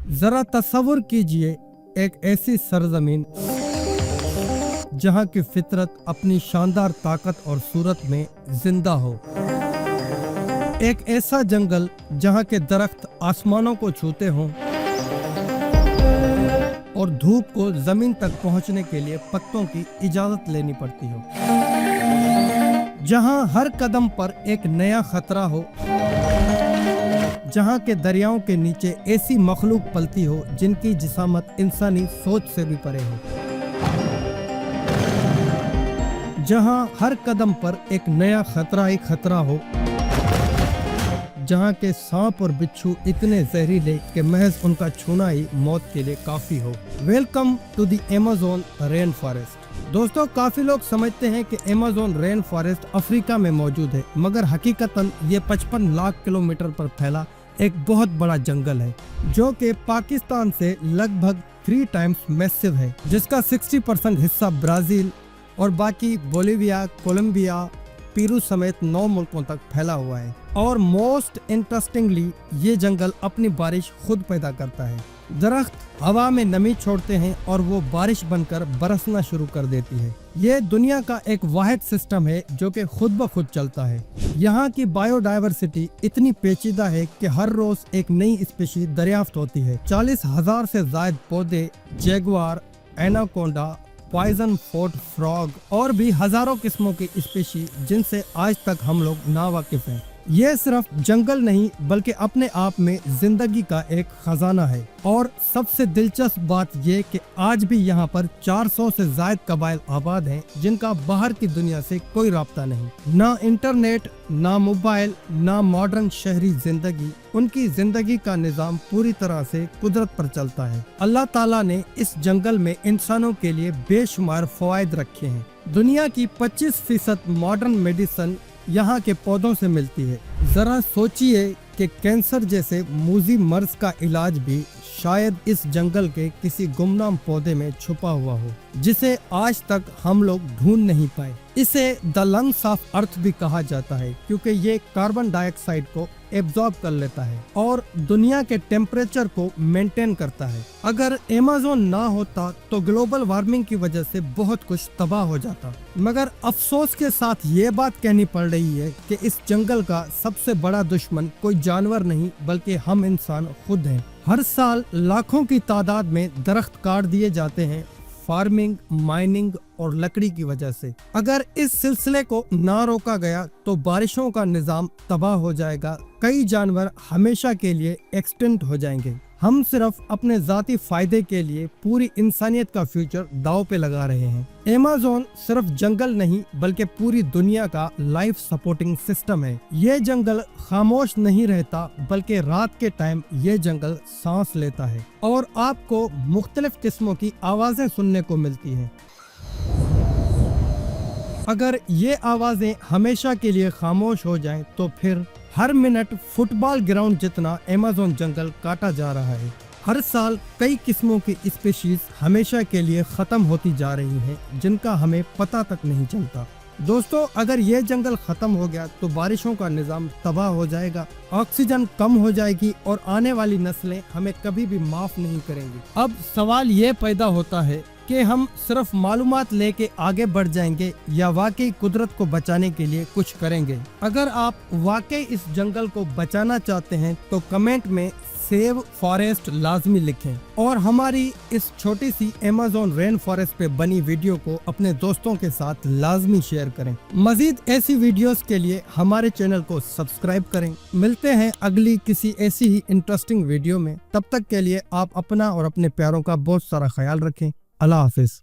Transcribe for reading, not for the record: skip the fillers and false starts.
जरा तस्वुर कीजिए एक ऐसी सरजमीन जहाँ की फितरत अपनी शानदार ताकत और सूरत में जिंदा हो। एक ऐसा जंगल जहाँ के दरख्त आसमानों को छूते हों और धूप को जमीन तक पहुँचने के लिए पत्तों की इजाजत लेनी पड़ती हो। जहाँ हर कदम पर एक नया खतरा हो, जहाँ के दरियाओं के नीचे ऐसी मखलूक पलती हो जिनकी जिसामत इंसानी सोच से भी परे हो। जहाँ हर कदम पर एक नया खतरा ही खतरा हो, जहाँ के सांप और बिच्छू इतने जहरीले कि महज उनका छूना ही मौत के लिए काफी हो। Welcome to the Amazon rain forest. दोस्तों, काफी लोग समझते हैं कि अमेज़न रेन फॉरेस्ट अफ्रीका में मौजूद है, मगर हकीकतन ये 55 लाख किलोमीटर पर फैला एक बहुत बड़ा जंगल है जो कि पाकिस्तान से लगभग 3 टाइम्स मैसिव है, जिसका 60% हिस्सा ब्राजील और बाकी बोलिविया, कोलंबिया, पेरू समेत 9 मुल्कों तक फैला हुआ है। और मोस्ट इंटरेस्टिंगली ये जंगल अपनी बारिश खुद पैदा करता है। दरख्त हवा में नमी छोड़ते हैं और वो बारिश बनकर बरसना शुरू कर देती है। ये दुनिया का एक वाहिद सिस्टम है जो कि खुद ब खुद चलता है। यहाँ की बायोडाइवर्सिटी इतनी पेचीदा है कि हर रोज एक नई स्पीशीज दरियाफ्त होती है। 40,000 से ज्यादा पौधे, jaguar, anaconda, poison dart frog और भी हजारों किस्मों की स्पीशीज जिनसे आज तक हम लोग नावाकिफ हैं। ये सिर्फ जंगल नहीं बल्कि अपने आप में जिंदगी का एक खजाना है। और सबसे दिलचस्प बात ये कि आज भी यहाँ पर 400 से ज्यादा कबाइल आबाद हैं जिनका बाहर की दुनिया से कोई राब्ता नहीं। ना इंटरनेट, ना मोबाइल, ना मॉडर्न शहरी जिंदगी। उनकी जिंदगी का निजाम पूरी तरह से कुदरत पर चलता है। अल्लाह ताला ने इस जंगल में इंसानों के लिए बेशुमार फवायद रखे हैं। दुनिया की 25% मॉडर्न मेडिसिन यहाँ के पौधों से मिलती है। जरा सोचिए कि कैंसर जैसे मूजी मर्ज का इलाज भी शायद इस जंगल के किसी गुमनाम पौधे में छुपा हुआ हो, जिसे आज तक हम लोग ढूंढ नहीं पाए। इसे द लंग्स ऑफ अर्थ भी कहा जाता है क्योंकि ये कार्बन डाइऑक्साइड को एब्जॉर्ब कर लेता है और दुनिया के टेम्परेचर को मेंटेन करता है। अगर अमेज़न ना होता तो ग्लोबल वार्मिंग की वजह से बहुत कुछ तबाह हो जाता। मगर अफसोस के साथ ये बात कहनी पड़ रही है कि इस जंगल का सबसे बड़ा दुश्मन कोई जानवर नहीं बल्कि हम इंसान खुद हैं। हर साल लाखों की तादाद में दरख्त काट दिए जाते हैं फार्मिंग, माइनिंग और लकड़ी की वजह से। अगर इस सिलसिले को ना रोका गया तो बारिशों का निजाम तबाह हो जाएगा, कई जानवर हमेशा के लिए एक्सटिंक्ट हो जाएंगे। हम सिर्फ अपने जाती फायदे के लिए पूरी इंसानियत का फ्यूचर दांव पे लगा रहे हैं। अमेज़न सिर्फ जंगल नहीं बल्कि पूरी दुनिया का लाइफ सपोर्टिंग सिस्टम है। ये जंगल खामोश नहीं रहता बल्कि रात के टाइम ये जंगल सांस लेता है और आपको मुख्तलिफ किस्मों की आवाजें सुनने को मिलती हैं। अगर ये आवाजें हमेशा के लिए खामोश हो जाएं तो फिर हर मिनट फुटबॉल ग्राउंड जितना अमेज़न जंगल काटा जा रहा है। हर साल कई किस्मों की स्पीशीज हमेशा के लिए खत्म होती जा रही हैं जिनका हमें पता तक नहीं चलता। दोस्तों, अगर ये जंगल खत्म हो गया तो बारिशों का निजाम तबाह हो जाएगा, ऑक्सीजन कम हो जाएगी और आने वाली नस्लें हमें कभी भी माफ नहीं करेंगी। अब सवाल ये पैदा होता है कि हम सिर्फ मालूमात लेके आगे बढ़ जाएंगे या वाकई कुदरत को बचाने के लिए कुछ करेंगे। अगर आप वाकई इस जंगल को बचाना चाहते हैं तो कमेंट में सेव फॉरेस्ट लाजमी लिखें और हमारी इस छोटी सी अमेज़न रेन फॉरेस्ट पे बनी वीडियो को अपने दोस्तों के साथ लाजमी शेयर करें। मजीद ऐसी वीडियोस के लिए हमारे चैनल को सब्सक्राइब करें। मिलते हैं अगली किसी ऐसी ही इंटरेस्टिंग वीडियो में। तब तक के लिए आप अपना और अपने प्यारों का बहुत सारा ख्याल रखें। अल्लाह हाफिज।